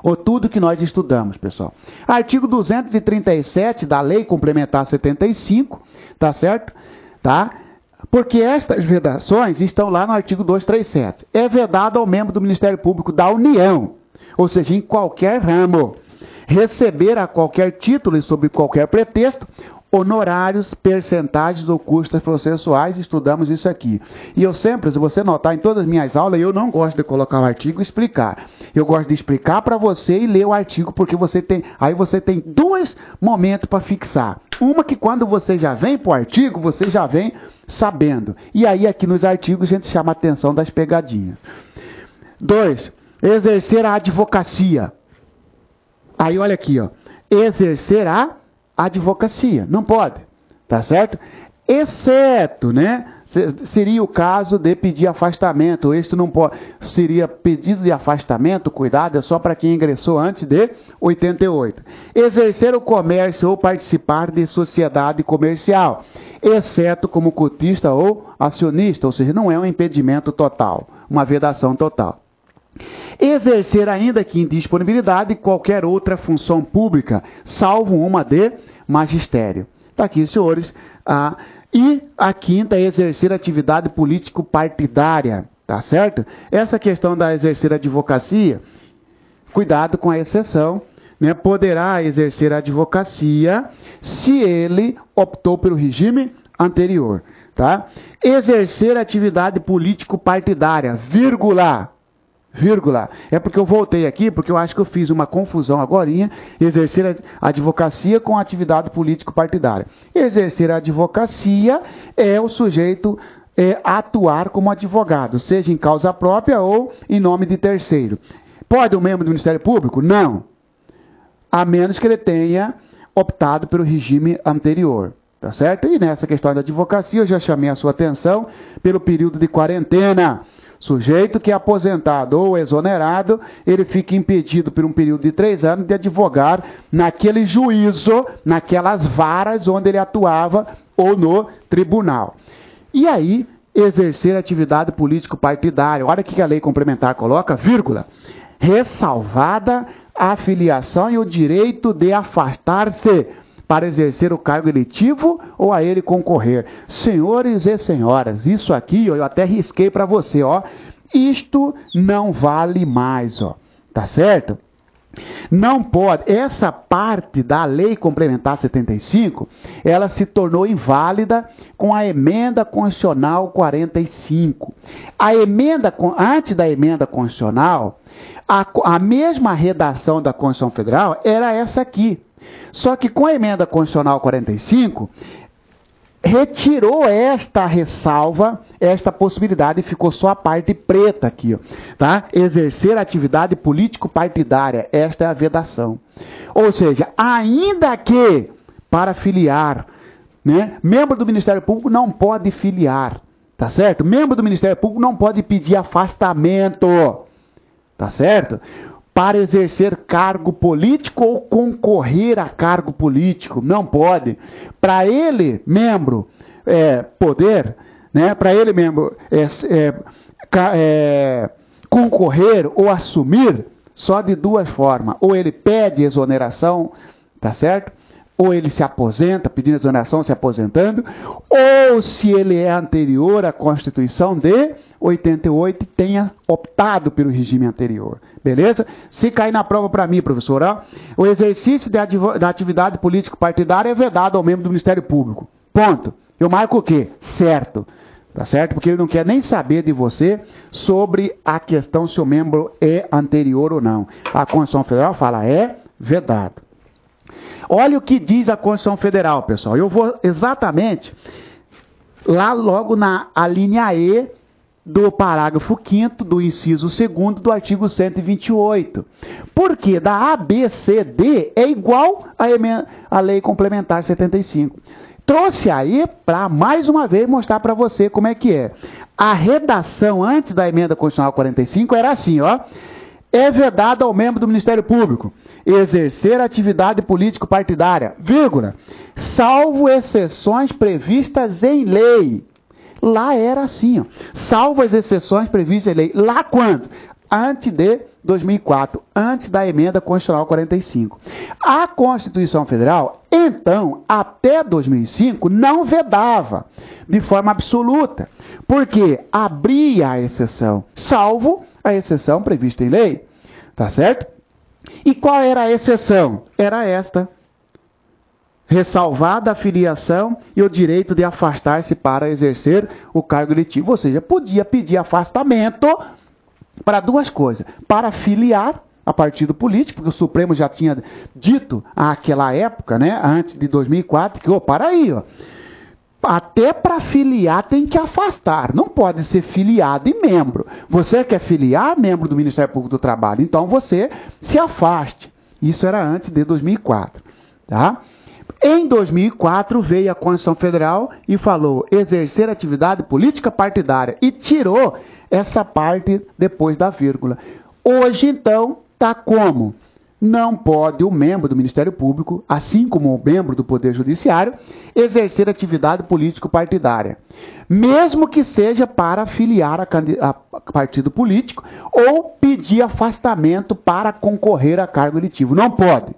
ou tudo que nós estudamos, pessoal. Artigo 237 da Lei Complementar 75, tá certo? Tá? Porque estas vedações estão lá no artigo 237. É vedado ao membro do Ministério Público da União, ou seja, em qualquer ramo, receber a qualquer título e sob qualquer pretexto, honorários, percentagens ou custas processuais, estudamos isso aqui. E eu sempre, se você notar em todas as minhas aulas, eu não gosto de colocar o artigo e explicar. Eu gosto de explicar para você e ler o artigo, porque aí você tem dois momentos para fixar. Uma que quando você já vem para o artigo, você já vem sabendo. E aí aqui nos artigos a gente chama a atenção das pegadinhas. 2. Exercer a advocacia. Aí olha aqui, ó. Exercer a advocacia. Não pode. Tá certo? Exceto, né? Seria o caso de pedir afastamento. Este não pode. Seria pedido de afastamento, cuidado, é só para quem ingressou antes de 88. Exercer o comércio ou participar de sociedade comercial, exceto como cotista ou acionista, ou seja, não é um impedimento total, uma vedação total. Exercer, ainda que em disponibilidade, qualquer outra função pública, salvo uma de magistério. Está aqui, senhores. E a quinta é exercer atividade político-partidária. Tá certo? Essa questão da exercer advocacia, cuidado com a exceção, né? Poderá exercer a advocacia se ele optou pelo regime anterior. Tá? Exercer atividade político-partidária, vírgula. É porque eu voltei aqui, porque eu acho que eu fiz uma confusão agorinha, exercer a advocacia com a atividade político-partidária. Exercer a advocacia é o sujeito atuar como advogado, seja em causa própria ou em nome de terceiro. Pode um membro do Ministério Público? Não. A menos que ele tenha optado pelo regime anterior. Tá certo? E nessa questão da advocacia, eu já chamei a sua atenção pelo período de quarentena. Sujeito que é aposentado ou exonerado, ele fica impedido por um período de 3 anos de advogar naquele juízo, naquelas varas onde ele atuava ou no tribunal. E aí, exercer atividade político-partidária. Olha o que a lei complementar coloca, vírgula. Ressalvada a filiação e o direito de afastar-se para exercer o cargo eletivo ou a ele concorrer. Senhores e senhoras, isso aqui, ó, eu até risquei para você, ó. Isto não vale mais, ó. Tá certo? Não pode. Essa parte da Lei Complementar 75, ela se tornou inválida com a Emenda Constitucional 45. Antes da Emenda Constitucional, a mesma redação da Constituição Federal era essa aqui. Só que com a Emenda Constitucional 45, retirou esta ressalva, esta possibilidade, e ficou só a parte preta aqui, ó, tá? Exercer atividade político-partidária, esta é a vedação. Ou seja, ainda que para filiar, né, membro do Ministério Público não pode filiar, tá certo? Membro do Ministério Público não pode pedir afastamento, tá certo? Para exercer cargo político ou concorrer a cargo político. Não pode. Para ele, membro, poder, né? Para ele, membro, concorrer ou assumir, só de duas formas. Ou ele pede exoneração, tá certo? Ou ele se aposenta, pedindo exoneração, se aposentando, ou se ele é anterior à Constituição de 88 e tenha optado pelo regime anterior. Beleza? Se cair na prova para mim, professor, ó, o exercício da atividade político-partidária é vedado ao membro do Ministério Público. Ponto. Eu marco o quê? Certo. Tá certo? Porque ele não quer nem saber de você sobre a questão se o membro é anterior ou não. A Constituição Federal fala, é vedado. Olha o que diz a Constituição Federal, pessoal. Eu vou exatamente lá logo na linha E do parágrafo 5º do inciso 2º do artigo 128. Porque da A, B, C, D é igual à Lei Complementar 75. Trouxe aí para, mais uma vez, mostrar para você como é que é. A redação antes da Emenda Constitucional 45 era assim, ó. É vedado ao membro do Ministério Público exercer atividade político-partidária, vírgula, salvo exceções previstas em lei. Lá era assim, ó, salvo as exceções previstas em lei. Lá quando? antes de 2004, antes da emenda constitucional 45. A Constituição Federal, então, até 2005, não vedava de forma absoluta, porque abria a exceção, salvo a exceção prevista em lei, tá certo? E qual era a exceção? Era esta: ressalvada a filiação e o direito de afastar-se para exercer o cargo eletivo. Ou seja, podia pedir afastamento para duas coisas: para filiar a partido político, porque o Supremo já tinha dito àquela época, né, antes de 2004, que, para aí, até para filiar tem que afastar, não pode ser filiado e membro. Você quer filiar membro do Ministério Público do Trabalho, então você se afaste. Isso era antes de 2004, tá? Em 2004 veio a Constituição Federal e falou exercer atividade política partidária e tirou essa parte depois da vírgula. Hoje, então, está como? Não pode o membro do Ministério Público, assim como o membro do Poder Judiciário, exercer atividade político-partidária, mesmo que seja para filiar a partido político ou pedir afastamento para concorrer a cargo eletivo. Não pode.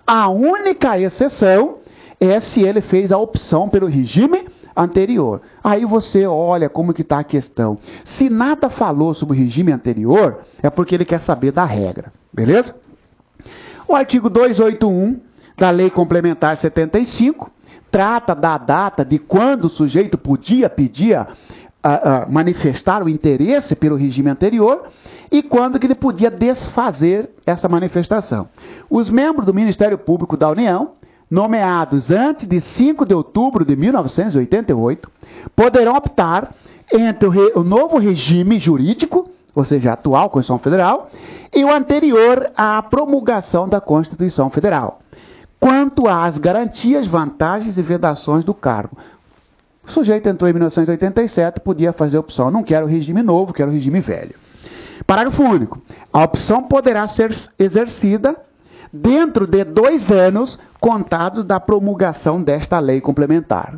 A única exceção é se ele fez a opção pelo regime anterior. Aí você olha como que está a questão. Se nada falou sobre o regime anterior, é porque ele quer saber da regra. Beleza? O artigo 281 da Lei Complementar 75 trata da data de quando o sujeito podia pedir, manifestar o interesse pelo regime anterior e quando que ele podia desfazer essa manifestação. Os membros do Ministério Público da União, nomeados antes de 5 de outubro de 1988, poderão optar entre o novo regime jurídico, ou seja, a atual Constituição Federal, e o anterior à promulgação da Constituição Federal, quanto às garantias, vantagens e vedações do cargo. O sujeito entrou em 1987, podia fazer a opção: não quero regime novo, quero regime velho. Parágrafo único. A opção poderá ser exercida dentro de 2 anos contados da promulgação desta lei complementar,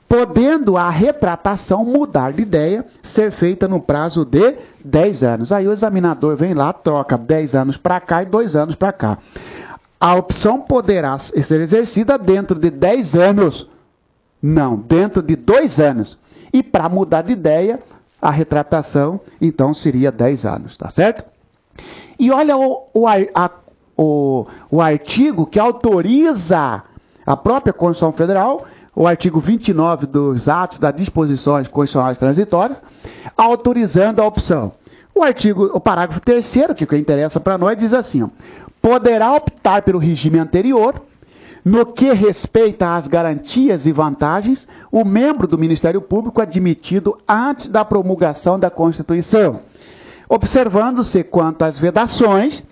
podendo a retratação mudar de ideia ser feita no prazo de 10 anos. Aí o examinador vem lá, troca 10 anos para cá e 2 anos para cá. A opção poderá ser exercida dentro de 10 anos. Não, dentro de 2 anos. E para mudar de ideia, a retratação, então, seria 10 anos, tá certo? E olha o artigo que autoriza a própria Constituição Federal, o artigo 29 dos atos das disposições constitucionais transitórias, autorizando a opção. O parágrafo 3º, que interessa para nós, diz assim: poderá optar pelo regime anterior, no que respeita às garantias e vantagens, o membro do Ministério Público admitido antes da promulgação da Constituição, observando-se quanto às vedações,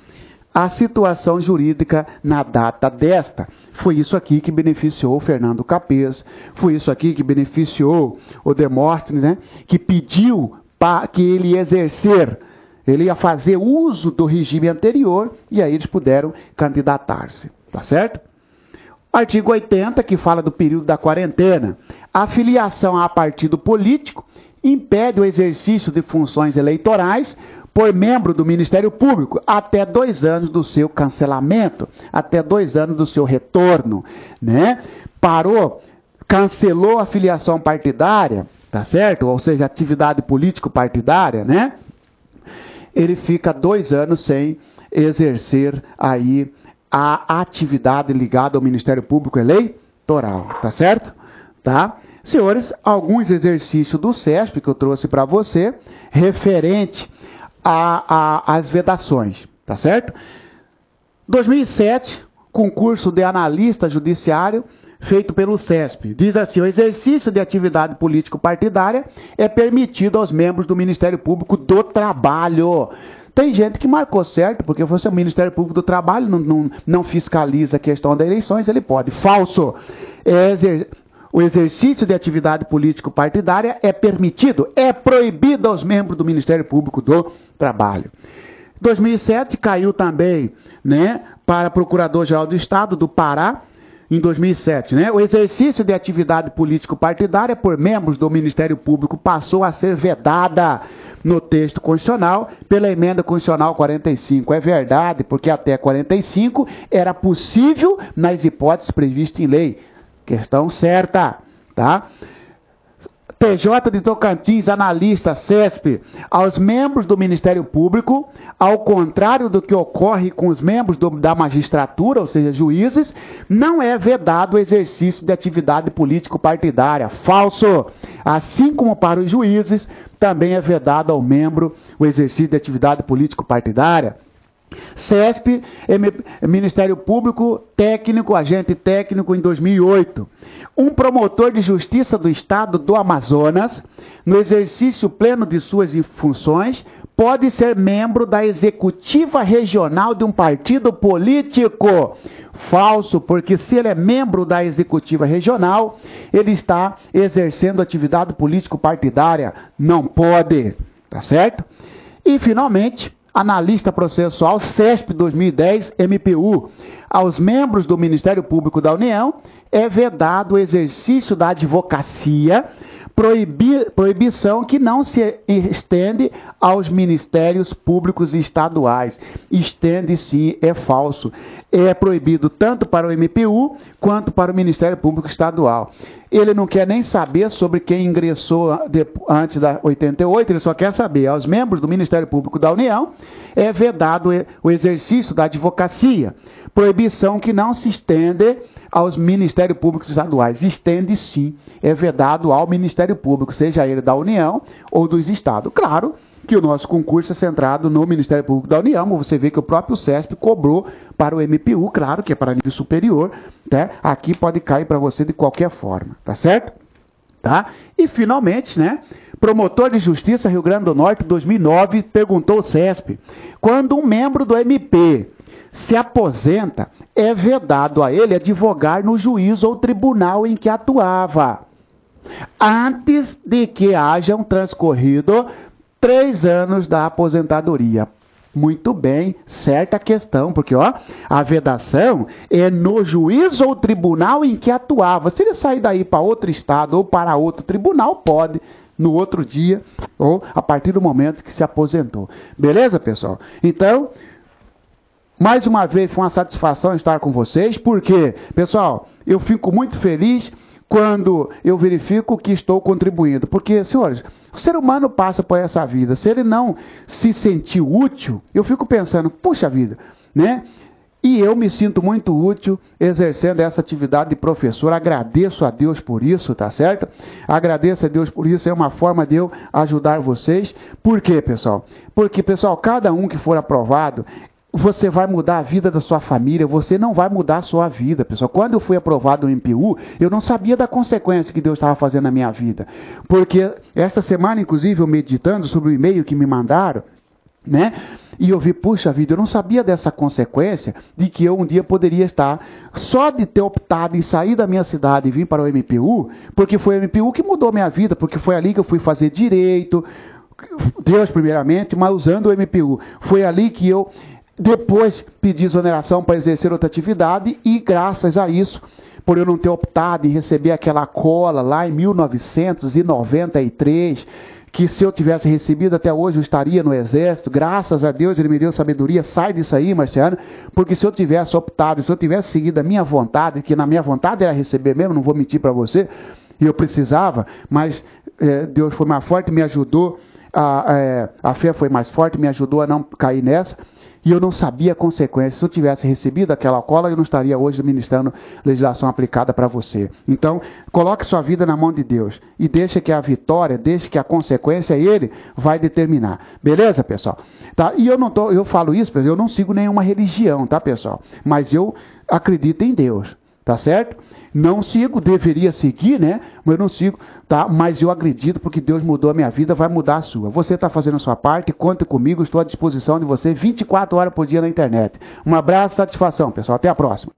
a situação jurídica na data desta. Foi isso aqui que beneficiou o Fernando Capês, foi isso aqui que beneficiou o Demóstenes, né, que pediu que ele ia exercer, ele ia fazer uso do regime anterior, e aí eles puderam candidatar-se, tá certo? Artigo 80, que fala do período da quarentena. A filiação a partido político impede o exercício de funções eleitorais por membro do Ministério Público até 2 anos do seu cancelamento, até 2 anos do seu retorno, né? Parou, cancelou a filiação partidária, tá certo? Ou seja, atividade político-partidária, né? Ele fica 2 anos sem exercer aí a atividade ligada ao Ministério Público Eleitoral, tá certo? Tá? Senhores, alguns exercícios do CESP que eu trouxe para você, referente às vedações, tá certo? 2007, concurso de analista judiciário feito pelo CESP. Diz assim: o exercício de atividade político-partidária é permitido aos membros do Ministério Público do Trabalho. Tem gente que marcou certo, porque você, o Ministério Público do Trabalho não fiscaliza a questão das eleições, ele pode. Falso. O exercício de atividade político-partidária é permitido, é proibido aos membros do Ministério Público do Trabalho. 2007 caiu também, né, para Procurador-Geral do Estado do Pará, em 2007, né? O exercício de atividade político-partidária por membros do Ministério Público passou a ser vedada no texto constitucional pela emenda constitucional 45. É verdade, porque até 45 era possível nas hipóteses previstas em lei. Questão certa, tá? TJ de Tocantins, analista, CESP, aos membros do Ministério Público, ao contrário do que ocorre com os membros da magistratura, ou seja, juízes, não é vedado o exercício de atividade político-partidária. Falso! Assim como para os juízes, também é vedado ao membro o exercício de atividade político-partidária. CESP, Ministério Público, técnico, agente técnico em 2008. Um promotor de justiça do Estado do Amazonas, no exercício pleno de suas funções, pode ser membro da executiva regional de um partido político. Falso, porque se ele é membro da executiva regional, ele está exercendo atividade político-partidária. Não pode, tá certo? E, finalmente, analista processual, CESP 2010, MPU. Aos membros do Ministério Público da União é vedado o exercício da advocacia, proibição que não se estende aos ministérios públicos estaduais. Estende sim, é falso. É proibido tanto para o MPU quanto para o Ministério Público Estadual. Ele não quer nem saber sobre quem ingressou antes da 88, ele só quer saber, aos membros do Ministério Público da União é vedado o exercício da advocacia, proibição que não se estende aos Ministérios Públicos Estaduais. Estende sim, é vedado ao Ministério Público, seja ele da União ou dos Estados. Claro que o nosso concurso é centrado no Ministério Público da União, mas você vê que o próprio CESP cobrou para o MPU, claro que é para nível superior, tá? Aqui pode cair para você de qualquer forma, tá certo? Tá? E finalmente, né, promotor de justiça Rio Grande do Norte 2009 perguntou ao CESP, quando um membro do MP se aposenta, é vedado a ele advogar no juízo ou tribunal em que atuava, antes de que hajam transcorrido 3 anos da aposentadoria. Muito bem, certa questão, porque ó, a vedação é no juízo ou tribunal em que atuava. Se ele sair daí para outro estado ou para outro tribunal, pode no outro dia ou a partir do momento que se aposentou. Beleza, pessoal? Então, mais uma vez foi uma satisfação estar com vocês, porque, pessoal, eu fico muito feliz quando eu verifico que estou contribuindo. Porque, senhores, o ser humano passa por essa vida. Se ele não se sentir útil, eu fico pensando, puxa vida, né? E eu me sinto muito útil exercendo essa atividade de professor. Agradeço a Deus por isso, tá certo? Agradeço a Deus por isso. É uma forma de eu ajudar vocês. Por quê, pessoal? Porque, pessoal, cada um que for aprovado, você vai mudar a vida da sua família, você não vai mudar a sua vida, pessoal. Quando eu fui aprovado no MPU, eu não sabia da consequência que Deus estava fazendo na minha vida. Porque esta semana, inclusive, eu meditando sobre o e-mail que me mandaram, né? E eu vi, puxa vida, eu não sabia dessa consequência de que eu um dia poderia estar, só de ter optado em sair da minha cidade e vir para o MPU, porque foi o MPU que mudou minha vida, porque foi ali que eu fui fazer direito, Deus primeiramente, mas usando o MPU. Foi ali que eu depois pedi exoneração para exercer outra atividade e graças a isso, por eu não ter optado em receber aquela cola lá em 1993, que se eu tivesse recebido até hoje eu estaria no exército, graças a Deus ele me deu sabedoria, sai disso aí, Marciano, porque se eu tivesse optado, se eu tivesse seguido a minha vontade, que na minha vontade era receber mesmo, não vou mentir para você, eu precisava, mas Deus foi mais forte, me ajudou, a fé foi mais forte, me ajudou a não cair nessa, e eu não sabia a consequência. Se eu tivesse recebido aquela cola, eu não estaria hoje ministrando legislação aplicada para você. Então, coloque sua vida na mão de Deus. E deixe que a vitória, deixe que a consequência, Ele vai determinar. Beleza, pessoal? Tá? E eu falo isso, eu não sigo nenhuma religião, tá, pessoal? Mas eu acredito em Deus. Tá certo? Não sigo, deveria seguir, né? Mas eu não sigo, tá? Mas eu acredito porque Deus mudou a minha vida, vai mudar a sua. Você está fazendo a sua parte, conta comigo, estou à disposição de você 24 horas por dia na internet. Um abraço, satisfação, pessoal. Até a próxima.